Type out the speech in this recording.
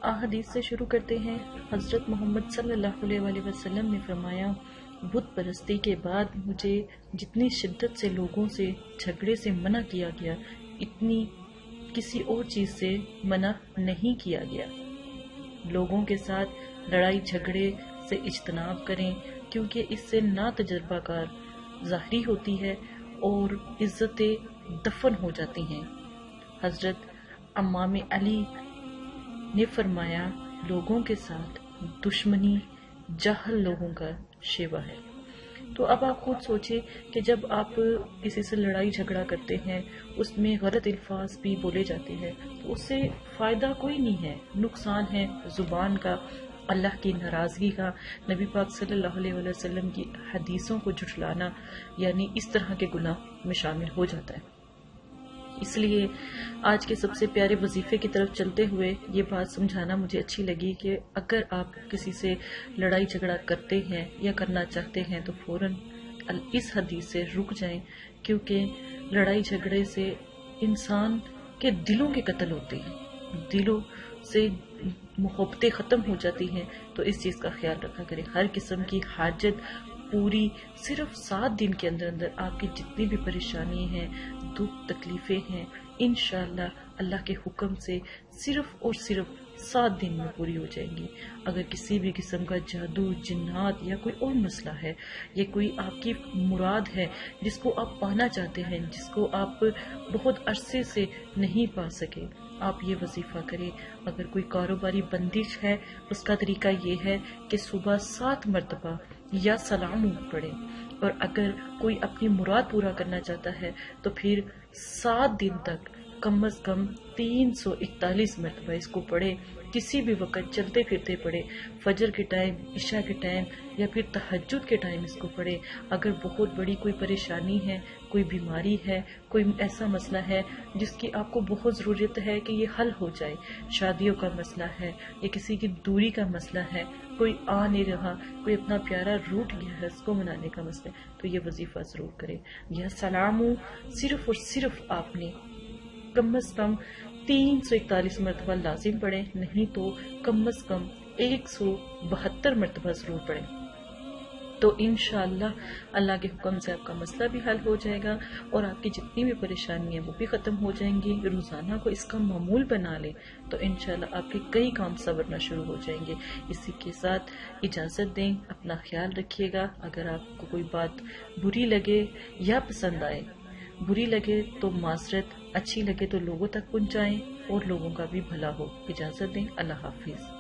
احادیث سے شروع کرتے ہیں۔ حضرت محمد صلی اللہ علیہ وسلم نے فرمایا، بت پرستی کے بعد مجھے جتنی شدت سے لوگوں سے جھگڑے سے منع کیا گیا، اتنی کسی اور چیز سے منع نہیں کیا گیا۔ لوگوں کے ساتھ لڑائی جھگڑے سے اجتناب کریں، کیونکہ اس سے نا تجربہ کار ظاہری ہوتی ہے اور عزتیں دفن ہو جاتی ہیں۔ حضرت امام علی نے فرمایا، لوگوں کے ساتھ دشمنی جاہل لوگوں کا شیوا ہے۔ تو اب آپ خود سوچیں کہ جب آپ کسی سے لڑائی جھگڑا کرتے ہیں، اس میں غلط الفاظ بھی بولے جاتے ہیں، تو اس سے فائدہ کوئی نہیں ہے، نقصان ہے زبان کا، اللہ کی ناراضگی کا، نبی پاک صلی اللہ علیہ وسلم کی حدیثوں کو جھٹلانا، یعنی اس طرح کے گناہ میں شامل ہو جاتا ہے۔ اس لیے آج کے سب سے پیارے وظیفے کی طرف چلتے ہوئے یہ بات سمجھانا مجھے اچھی لگی کہ اگر آپ کسی سے لڑائی جھگڑا کرتے ہیں یا کرنا چاہتے ہیں تو فوراً اس حدیث سے رک جائیں، کیونکہ لڑائی جھگڑے سے انسان کے دلوں کے قتل ہوتے ہیں، دلوں سے محبتیں ختم ہو جاتی ہیں۔ تو اس چیز کا خیال رکھا کریں۔ ہر قسم کی حاجت پوری صرف 7 دن کے اندر اندر آپ کی جتنی بھی پریشانی ہیں، دکھ تکلیفیں ہیں، انشاءاللہ اللہ کے حکم سے صرف اور صرف 7 دن میں پوری ہو جائیں گی۔ اگر کسی بھی قسم کا جادو، جنات یا کوئی اور مسئلہ ہے، یا کوئی آپ کی مراد ہے جس کو آپ پانا چاہتے ہیں، جس کو آپ بہت عرصے سے نہیں پا سکے، آپ یہ وظیفہ کریں۔ اگر کوئی کاروباری بندش ہے، اس کا طریقہ یہ ہے کہ صبح 7 مرتبہ یا سلام پڑھیں، اور اگر کوئی اپنی مراد پورا کرنا چاہتا ہے تو پھر 7 دن تک کم از کم 341 مرتبہ اس کو پڑھے، کسی بھی وقت چلتے پھرتے پڑھے، فجر کے ٹائم، عشاء کے ٹائم یا پھر تہجد کے ٹائم اس کو پڑھے۔ اگر بہت بڑی کوئی پریشانی ہے، کوئی بیماری ہے، کوئی ایسا مسئلہ ہے جس کی آپ کو بہت ضرورت ہے کہ یہ حل ہو جائے، شادیوں کا مسئلہ ہے یا کسی کی دوری کا مسئلہ ہے، کوئی آ نہیں رہا، کوئی اپنا پیارا روٹ گیا ہے، اس کو منانے کا مسئلہ ہے، تو یہ وظیفہ ضرور کریں۔ یہ سلام صرف اور صرف آپ نے کم از کم 341 مرتبہ لازم پڑھیں، نہیں تو کم از کم 172 مرتبہ ضرور پڑھیں۔ تو انشاءاللہ اللہ کے حکم سے آپ کا مسئلہ بھی حل ہو جائے گا، اور آپ کی جتنی بھی پریشانی ہیں وہ بھی ختم ہو جائیں گی۔ روزانہ کو اس کا معمول بنا لیں تو انشاءاللہ آپ کے کئی کام سنورنا شروع ہو جائیں گے۔ اسی کے ساتھ اجازت دیں، اپنا خیال رکھیے گا۔ اگر آپ کو کوئی بات بری لگے یا پسند آئے، بری لگے تو معذرت، اچھی لگے تو لوگوں تک پہنچائیں اور لوگوں کا بھی بھلا ہو۔ اجازت دیں، اللہ حافظ۔